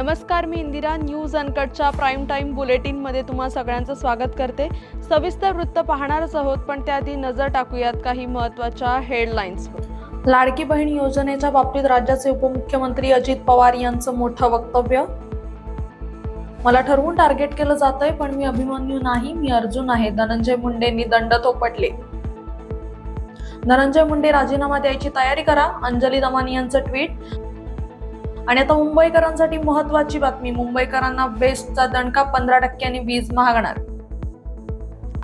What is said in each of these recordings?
नमस्कार, मी Indira. News अनकटच्या prime time बुलेटिनमध्ये तुम्हा सगळ्यांचं स्वागत करते. सविस्तर वृत्त पाहणारच आहोत, पण त्याआधी नजर टाकूयात काही महत्त्वाच्या हेडलाईन्सवर. लाडकी बहीण योजनेच्या बाबतीत राज्याचे उपमुख्यमंत्री अजित पवार यांचं मोठं वक्तव्य. मला ठरवून टार्गेट केलं जातंय, पण मी अभिमन्यू नाही, मी अर्जुन आहे. धनंजय मुंडेंनी दंड थोपटले. धनंजय मुंडे राजीनामा द्यायची तयारी करा, अंजली दमानी यांचं ट्विट. आणि आता मुंबईकरांसाठी महत्त्वाची बातमी. मुंबईकरांना बेस्टचा दणका, 15% वीज महागणार.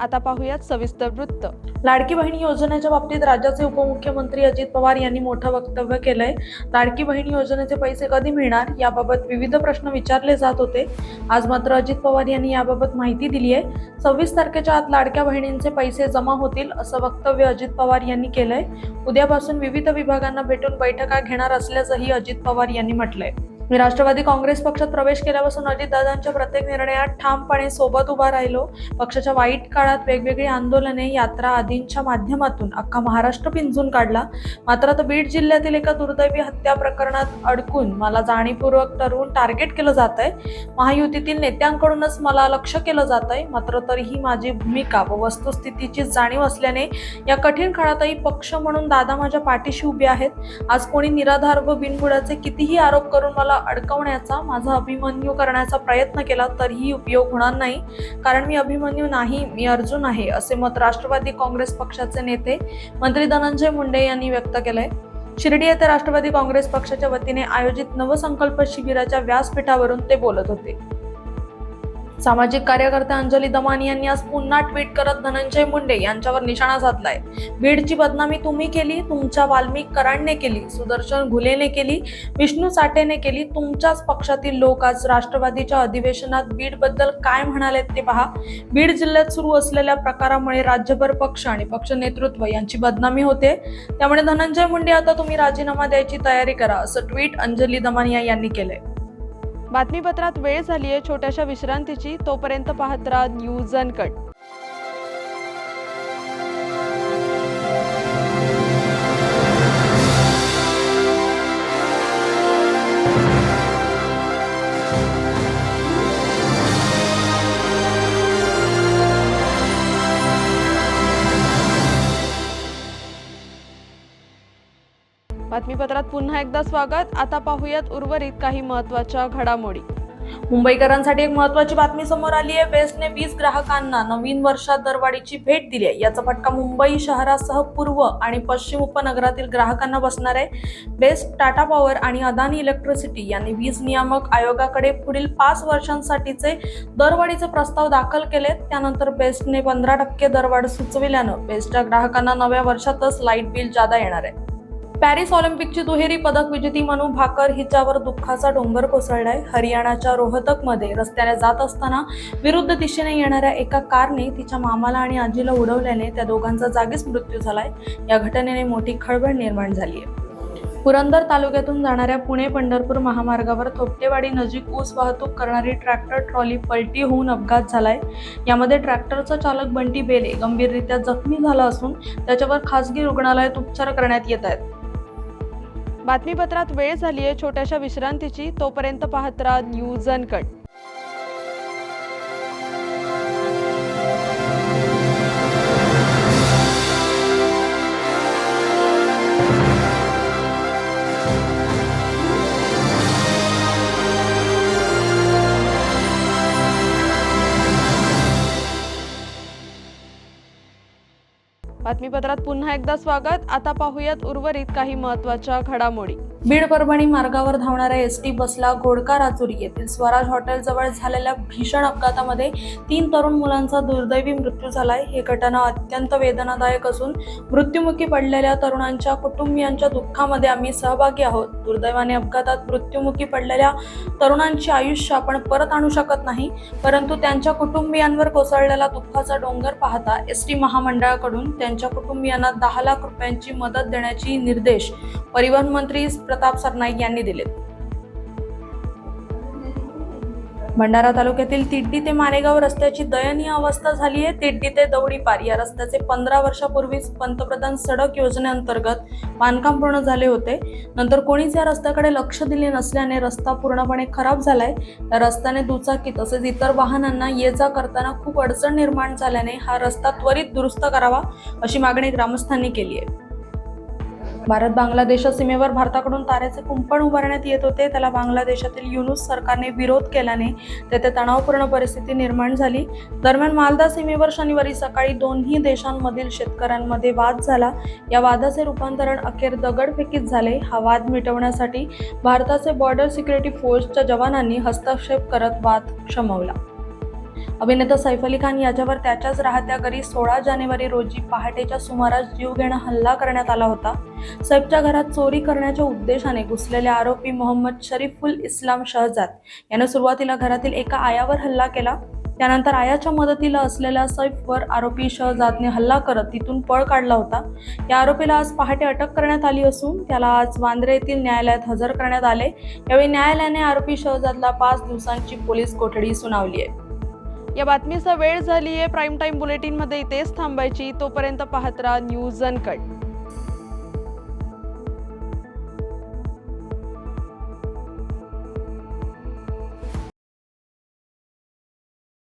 आता पाहूयात सविस्तर वृत्त. लाडकी बहीण योजनेच्या बाबतीत राज्याचे उपमुख्यमंत्री अजित पवार यांनी मोठं वक्तव्य केलंय. लाडकी बहीण योजनेचे पैसे कधी मिळणार याबाबत विविध प्रश्न विचारले जात होते. आज मात्र अजित पवार यांनी याबाबत माहिती दिली आहे. 26 तारखेच्या आत लाडक्या बहिणींचे पैसे जमा होतील असं वक्तव्य अजित पवार यांनी केलंय. उद्यापासून विविध विभागांना भेटून बैठका घेणार असल्याचंही अजित पवार यांनी म्हटलंय. मी राष्ट्रवादी काँग्रेस पक्षात प्रवेश केल्यापासून अजितदादांच्या प्रत्येक निर्णयात ठामपणे सोबत उभा राहिलो. पक्षाच्या वाईट काळात वेगवेगळी आंदोलने, यात्रा आदींच्या माध्यमातून अख्खा महाराष्ट्र पिंजून काढला. मात्र आता बीड जिल्ह्यातील एका दुर्दैवी हत्या प्रकरणात अडकून मला जाणीवपूर्वक ठरवून टार्गेट केलं जातंय. महायुतीतील नेत्यांकडूनच मला लक्ष्य केलं जातंय. मात्र तरीही माझी भूमिका व वस्तुस्थितीची जाणीव असल्याने या कठीण काळातही पक्ष म्हणून दादा माझ्या पाठीशी उभे आहेत. आज कोणी निराधार व बिनबुडाचे कितीही आरोप करून मला अडकवण्याचा, माझा अभिमन्यू करण्याचा प्रयत्न केला तरीही उपयोग होणार नाही, कारण मी अभिमन्यू नाही, मी अर्जुन आहे, असे मत राष्ट्रवादी काँग्रेस पक्षाचे नेते मंत्री धनंजय मुंडे यांनी व्यक्त केलंय. शिर्डी येथे राष्ट्रवादी काँग्रेस पक्षाच्या वतीने आयोजित नवसंकल्प शिबिराच्या व्यासपीठावरून ते बोलत होते. सामाजिक कार्यकर्त्या अंजली दमानी यांनी आज पुन्हा ट्विट करत धनंजय मुंडे यांच्यावर निशाणा साधलाय. बीडची बदनामी तुम्ही केली, तुमच्या वाल्मिक कराडने केली, सुदर्शन घुलेने केली, विष्णू साठेने केली. तुमच्याच पक्षातील लोक आज राष्ट्रवादीच्या अधिवेशनात बीड बद्दल काय म्हणालेत ते पहा. बीड जिल्ह्यात सुरू असलेल्या प्रकारामुळे राज्यभर पक्ष आणि पक्ष नेतृत्व यांची बदनामी होते. त्यामुळे धनंजय मुंडे, आता तुम्ही राजीनामा द्यायची तयारी करा, असं ट्विट अंजली दमानी यांनी केलंय. बातमीपत्रात वेळ झाली आहे छोट्याशा विश्रांतीची. तोपर्यंत पाहत राहा न्यूज अनकट. बातमीपत्रात पुन्हा एकदा स्वागत. आता पाहूयात उर्वरित काही महत्त्वाच्या घडामोडी. मुंबईकरांसाठी एक महत्त्वाची बातमी समोर आली आहे. बेस्टने 20 ग्राहकांना नवीन वर्षात दरवाढीची भेट दिली आहे. याचा फटका मुंबई शहरासह पूर्व आणि पश्चिम उपनगरातील ग्राहकांना बसणार आहे. बेस्ट, टाटा पॉवर आणि अदानी इलेक्ट्रिसिटी यांनी वीज नियामक आयोगाकडे पुढील 5 वर्षांसाठीचे दरवाढीचे प्रस्ताव दाखल केलेत. त्यानंतर बेस्टने 15% दरवाढ सुचविल्यानं बेस्टच्या ग्राहकांना नव्या वर्षातच लाईट बिल जादा येणार आहे. पॅरिस ऑलिम्पिकची दुहेरी पदक विजेती मनू भाकर हिच्यावर दुःखाचा डोंगर कोसळलाय. हरियाणाच्या रोहतकमध्ये रस्त्याने जात असताना विरुद्ध दिशेने येणाऱ्या एका कारने तिच्या मामाला आणि आजीला उडवल्याने त्या दोघांचा जागीच मृत्यू झालाय. या घटनेने मोठी खळबळ निर्माण झाली आहे. पुरंदर तालुक्यातून जाणाऱ्या पुणे पंढरपूर महामार्गावर थोपटेवाडी नजीक ऊस वाहतूक करणारी ट्रॅक्टर ट्रॉली पलटी होऊन अपघात झालाय. यामध्ये ट्रॅक्टरचा चालक बंटी बेले गंभीररित्या जखमी झाला असून त्याच्यावर खासगी रुग्णालयात उपचार करण्यात येत आहेत. बातमीपत्रात वेळ झाली आहे छोट्याशा विश्रांतीची. तोपर्यंत पाहत राहा न्यूज अनकट. बातमीपत्रात पुन्हा एकदा स्वागत. आता पाहूयात उर्वरित काही महत्त्वाच्या घडामोडी. बीड परभणी मार्गावर धावणाऱ्या एसटी बसला घोडका राजुरी येथील स्वराज हॉटेल जवळ झालेल्या भीषण अपघातामध्ये 3 तरुण मुलांचा दुर्दैवी मृत्यू झालाय. ही घटना अत्यंत वेदनादायक असून मृत्युमुखी पडलेल्या तरुणांच्या कुटुंबियांच्या दुःखामध्ये आम्ही सहभागी आहोत. दुर्दैवाने अपघातात मृत्युमुखी पडलेल्या तरुणांची आयुष्य आपण परत आणू शकत नाही, परंतु त्यांच्या कुटुंबियांवर कोसळलेला दुःखाचा डोंगर पाहता एसटी महामंडळाकडून त्यांच्या कुटुंबियांना 10 लाख रुपयांची मदत देण्याचे निर्देश परिवहन मंत्री प्रताप सरनाईक यांनी दिले. भंडारा तालुक्यातील तिड्डी ते मालेगाव रस्त्याची दयनीय अवस्था झाली आहे. तिड्डी ते दौडी पार या रस्त्याचे 15 वर्षापूर्वीच पंतप्रधान सडक योजनेअंतर्गत बांधकाम पूर्ण झाले होते. नंतर कोणीच या रस्त्याकडे लक्ष दिले नसल्याने रस्ता पूर्णपणे खराब झालाय. या रस्त्याने दुचाकी तसेच इतर वाहनांना ये जा करताना खूप अडचण निर्माण झाल्याने हा रस्ता त्वरित दुरुस्त करावा अशी मागणी ग्रामस्थांनी केली आहे. भारत बांगलादेश सीमेवर भारताकडून तारेचे कुंपण उभारण्यात येत होते. त्याला बांगलादेशातील युनूस सरकारने विरोध केल्याने तेथे तणावपूर्ण परिस्थिती निर्माण झाली. दरम्यान मालदा सीमेवर शनिवारी सकाळी दोन्ही देशांमधील शेतकऱ्यांमध्ये वाद झाला. या वादाचे रूपांतरण अखेर दगडफेकीत झाले. हा वाद मिटवण्यासाठी भारताचे बॉर्डर सिक्युरिटी फोर्सच्या जवानांनी हस्तक्षेप करत वाद शमवला. अभिनेता सैफ अली खान याच्यावर त्याच्याच राहत्या घरी 16 जानेवारी रोजी पहाटेच्या सुमारास जीवघेणा हल्ला करण्यात आला होता. सैफच्या घरात चोरी करण्याच्या उद्देशाने घुसलेल्या आरोपी मोहम्मद शरीफुल इस्लाम शहजाद याने सुरुवातीला घरातील एका आयावर हल्ला केला. त्यानंतर आयाच्या मदतीला असलेल्या सैफवर आरोपी शहजादने हल्ला करत तिथून पळ काढला होता. या आरोपीला आज पहाटे अटक करण्यात आली असून त्याला आज वांद्रे येथील न्यायालयात हजर करण्यात आले. यावेळी न्यायालयाने आरोपी शहजादला 5 दिवसांची पोलीस कोठडी सुनावली आहे. या बातमीचा वेळ झाली आहे. प्राईम टाईम बुलेटिनमध्ये इथेच थांबायची. तोपर्यंत पाहत राहा न्यूज अनकट.